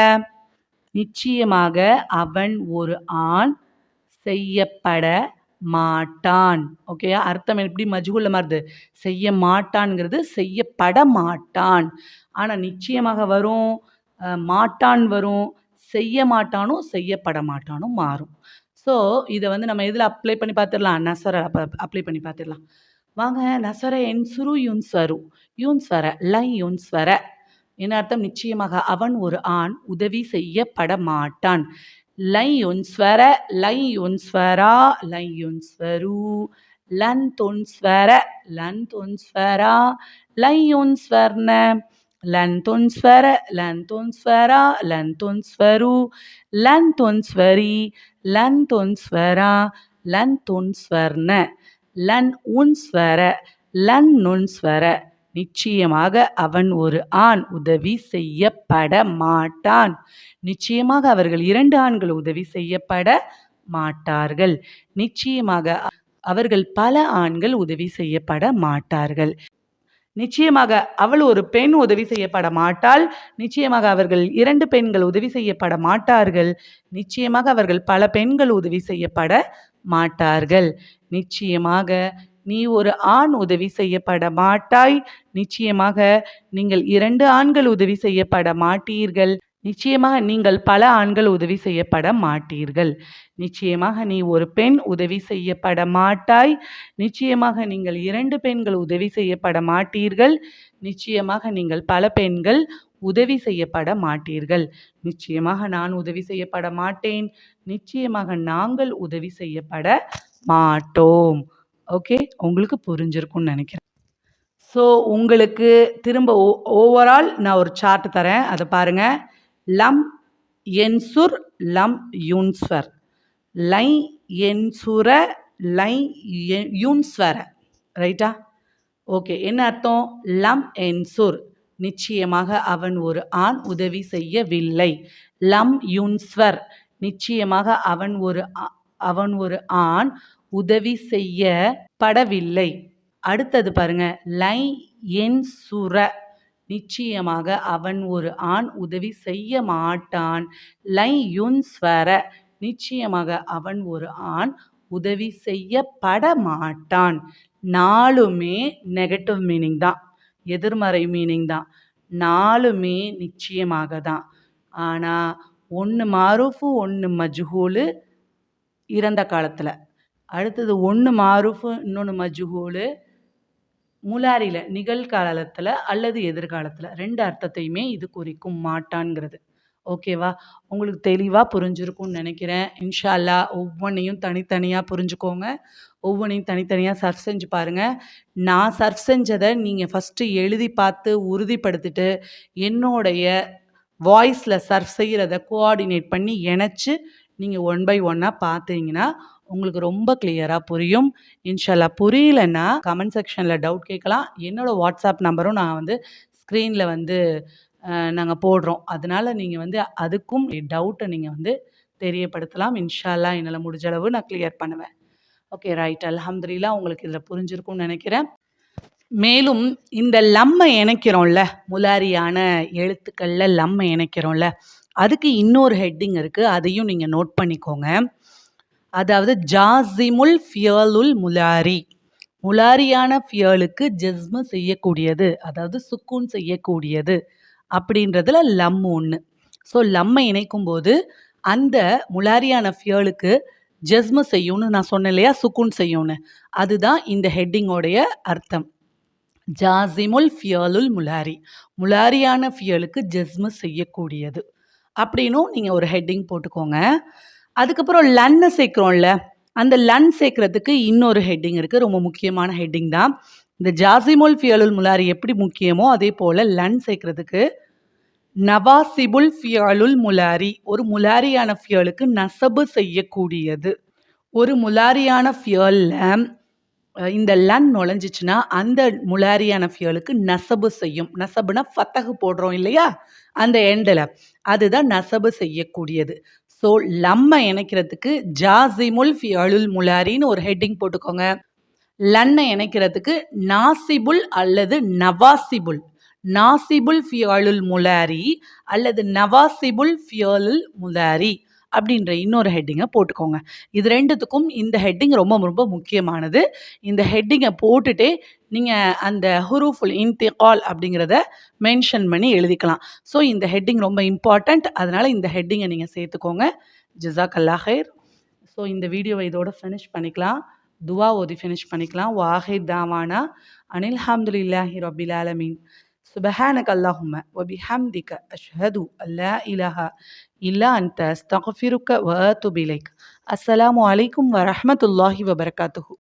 நிச்சயமாக அவன் ஒரு ஆண், செய்யப்பட மாட்டான். ஓகேயா? அர்த்தம் எப்படி மஜ்ஹூல்ல மாறுது? செய்ய மாட்டான்ங்கிறது செய்யப்பட மாட்டான். ஆனால் நிச்சயமாக வரும், மாட்டான் வரும், செய்ய மாட்டானும் செய்யப்பட மாட்டானும் மாறும். ஸோ இதை நம்ம எதில் அப்ளை பண்ணி பார்த்துடலாம்? நஸர அப்ளை பண்ணி பார்த்துடலாம். வாங்க. நஸர என்சுரு யுன்ஸ்வரு, யுன்ஸ்வர, லை யுன்ஸ்வர. என்ன அர்த்தம்? நிச்சயமாக அவன் ஒரு ஆண், உதவி செய்யப்பட மாட்டான். லை யுன்ஸ்வர, லை யுன்ஸ்வரா, லை யுன்ஸ்வரு, லன் துன்ஸ்வர, லன் துன்ஸ்வரா, லை யுன்ஸ்வர்ன, லன் துன்ஸ்வர, லன் துன்ஸ்வரா, லன் துன்ஸ்வரு, லன் துன்ஸ்வரி, லன் துன்ஸ்வரா, லன் துன்ஸ்வர்ன, லன் உன்ஸ்வர, லன் நுன்ஸ்வர. நிச்சயமாக அவன் ஒரு ஆண், உதவி செய்யப்பட மாட்டான். நிச்சயமாக அவர்கள் 2 ஆண்கள் உதவி செய்யப்பட மாட்டார்கள். நிச்சயமாக அவர்கள் பல ஆண்கள் உதவி செய்யப்பட மாட்டார்கள். நிச்சயமாக அவள் ஒரு பெண் உதவி செய்யப்பட மாட்டாள். நிச்சயமாக அவர்கள் 2 பெண்கள் உதவி செய்யப்பட மாட்டார்கள். நிச்சயமாக அவர்கள் பல பெண்கள் உதவி செய்யப்பட மாட்டார்கள். நிச்சயமாக நீ ஒரு ஆண் உதவி செய்யப்பட மாட்டாய். நிச்சயமாக நீங்கள் 2 ஆண்கள் உதவி செய்யப்பட மாட்டீர்கள். நிச்சயமாக நீங்கள் பல ஆண்கள் உதவி செய்யப்பட மாட்டீர்கள். நிச்சயமாக நீ ஒரு பெண் உதவி செய்யப்பட மாட்டாய். நிச்சயமாக நீங்கள் 2 பெண்கள் உதவி செய்யப்பட மாட்டீர்கள். நிச்சயமாக நீங்கள் பல பெண்கள் உதவி செய்யப்பட மாட்டீர்கள். நிச்சயமாக நான் உதவி செய்யப்பட மாட்டேன். நிச்சயமாக நாங்கள் உதவி செய்யப்பட மாட்டோம். ஓகே, உங்களுக்கு புரிஞ்சிருக்கும்னு நினைக்கிறேன். ஸோ உங்களுக்கு திரும்ப ஓவரால் நான் ஒரு சார்ட் தரேன், அதை பாருங்க. லம் என்சுர், லம் யுன்ஸ்வர், லை என்சுர, லை யுன்ஸ்வர. ரைட்டா? ஓகே. என்ன அர்த்தம்? லம் என்சுர், நிச்சயமாக அவன் ஒரு ஆண் உதவி செய்யவில்லை. லம் யுன்ஸ்வர், நிச்சயமாக அவன் ஒரு ஆண் உதவி செய்யப்படவில்லை. அடுத்தது பாருங்க. லை என்சுர, நிச்சயமாக அவன் ஒரு ஆண் உதவி செய்ய மாட்டான். லை யுன்ஸ்வர, நிச்சயமாக அவன் ஒரு ஆண் உதவி செய்யப்பட மாட்டான். 4மே நெகட்டிவ் மீனிங் தான், எதிர்மறை மீனிங் தான். 4மே நிச்சயமாக தான். ஆனால் 1 மாரூஃபு, 1 மஜ்ஹூலு இறந்த காலத்தில். அடுத்தது ஒன்று மாரூஃபு, இன்னொன்று மஜ்ஹூலு. முலாரில நிகழ்காலத்துல அல்லது எதிர்காலத்துல 2 அர்த்தத்தையுமே இது குறிக்கும் மாட்டான்ங்கிறது. ஓகேவா? உங்களுக்கு தெளிவா புரிஞ்சிருக்கும்னு நெனைக்கிறேன். இன்ஷா அல்லாஹ் ஒவ்வொன்னையும் தனித்தனியா புரிஞ்சுக்கோங்க. ஒவ்வொன்னையும் தனித்தனியா சர்ச் செஞ்சு பாருங்க. நான் சர்ச் செஞ்சத நீங்க ஃபர்ஸ்ட்டு எழுதி பார்த்து உறுதிப்படுத்திட்டு, என்னோடைய வாய்ஸ்ல சர்ச் செய்றத கோஆர்டினேட் பண்ணி இணைச்சு, நீங்க ஒன் பை ஒன்னா பார்த்தீங்கன்னா, உங்களுக்கு ரொம்ப கிளியரா புரியும். இன்ஷா அல்லாஹ் புரியலன்னா, கமெண்ட் செக்ஷன்ல டவுட் கேட்கலாம். என்னோட வாட்ஸ்அப் நம்பரும் நான் வந்து ஸ்க்ரீன்ல வந்து நாங்க போடுறோம். அதனால நீங்க வந்து அதுக்கும் டவுட்ட நீங்க வந்து தெரியப்படுத்தலாம். இன்ஷா அல்லாஹ் என்னால முடிஞ்ச அளவு நான் கிளியர் பண்ணுவேன். Okay right. அல்ஹம்துலில்லாஹ் உங்களுக்கு இதில புரிஞ்சிருக்கும்னு நெனைக்கிறேன். மேலும் இந்த லம்ம இணைக்கிறோம்ல, முலாரியான எழுத்துக்கள்ல லம்ம இணைக்கிறோம்ல, அதுக்கு இன்னொரு ஹெட்டிங் இருக்கு. அதையும் நீங்க நோட் பண்ணிக்கோங்க. அதாவது ஜாஸிமுல் ஃபியலுல் முலாரி. முலாரியான ஃபியலுக்கு ஜஸ்மு செய்யக்கூடியது, அதாவது சுக்கூன் செய்யக்கூடியது அப்படின்றதுல லம் ஒண்ணு. ஸோ லம்ம இணைக்கும்போது, அந்த முலாரியான ஃபியலுக்கு ஜஸ்மு செய்யும்னு நான் சொன்னேன் இல்லையா? சுக்கூன் செய்யும்னு. அதுதான் இந்த ஹெட்டிங்கோடைய அர்த்தம். ஜாஸிமுல் ஃபியலுல் முலாரி. முலாரியான ஃபியலுக்கு ஜஸ்மு செய்யக்கூடியது. அப்படின்னும் நீங்க ஒரு ஹெட்டிங் போட்டுக்கோங்க. அதுக்கப்புறம் லன்னு சேர்க்கிறோம்ல, அந்த லன் சேர்க்கிறதுக்கு இன்னொரு ஹெட்டிங் இருக்கு. ரொம்ப முக்கியமான ஹெட்டிங் தான். இந்த ஜாஸிமுல் ஃபியலுல் முலாரி எப்படி முக்கியமோ, அதே போல லன் சேர்க்கிறதுக்கு நவாசிபுல் ஃபியலுல் முலாரி. ஒரு முலாரியான ஃபியலுக்கு நஸபு செய்யக்கூடியது. ஒரு முலாரியான ஃபியல்ல இந்த லன் நுழைஞ்சிச்சுன்னா, அந்த முலாரியான ஃபியலுக்கு நஸபு செய்யும். நஸபுனா ஃபத்தஹ் போடுறோம் இல்லையா? அந்த எண்டுல. அதுதான் நஸபு செய்யக்கூடியது. ஸோ லம்ம இணைக்கிறதுக்கு ஜாஸிமுல் ஃபியலுல் முலாரின்னு ஒரு ஹெட்டிங் போட்டுக்கோங்க. லன்ன இணைக்கிறதுக்கு நாசிபுல் அல்லது நவாசிபுல். நாசிபுல் ஃபியலுல் முலாரி அல்லது நவாசிபுல் ஃபியலுல் முலாரி அப்படின்ற இன்னொரு ஹெட்டிங்கை போட்டுக்கோங்க. இது 2த்துக்கும் இந்த ஹெட்டிங் ரொம்ப ரொம்ப முக்கியமானது. இந்த ஹெட்டிங்கை போட்டுட்டே நீங்கள் அந்த ஹுரூஃபுல் இன்திகால் அப்படிங்கிறத மென்ஷன் பண்ணி எழுதிக்கலாம். ஸோ இந்த ஹெட்டிங் ரொம்ப இம்பார்ட்டண்ட். அதனால் இந்த ஹெட்டிங்கை நீங்கள் சேர்த்துக்கோங்க. ஜஸாக்கல்லாஹ் ஹைர். ஸோ இந்த வீடியோவை இதோட ஃபினிஷ் பண்ணிக்கலாம். துவா ஓதி ஃபினிஷ் பண்ணிக்கலாம். வாஹிர் தாவானா அனில் ஹம்துலில்லாஹி ரப்பில் ஆலமீன். சுபஹானக அல்லாஹும்ம வபிஹம்திக அஷ்ஹது அல்லா இலாஹா இல்லா அன்த அஸ்தக்ஃபிருக்க வ அத்தூபு இலைக். அஸ்ஸலாமு அலைக்கும் வரஹ்மத்துல்லாஹி வபரகாத்துஹு.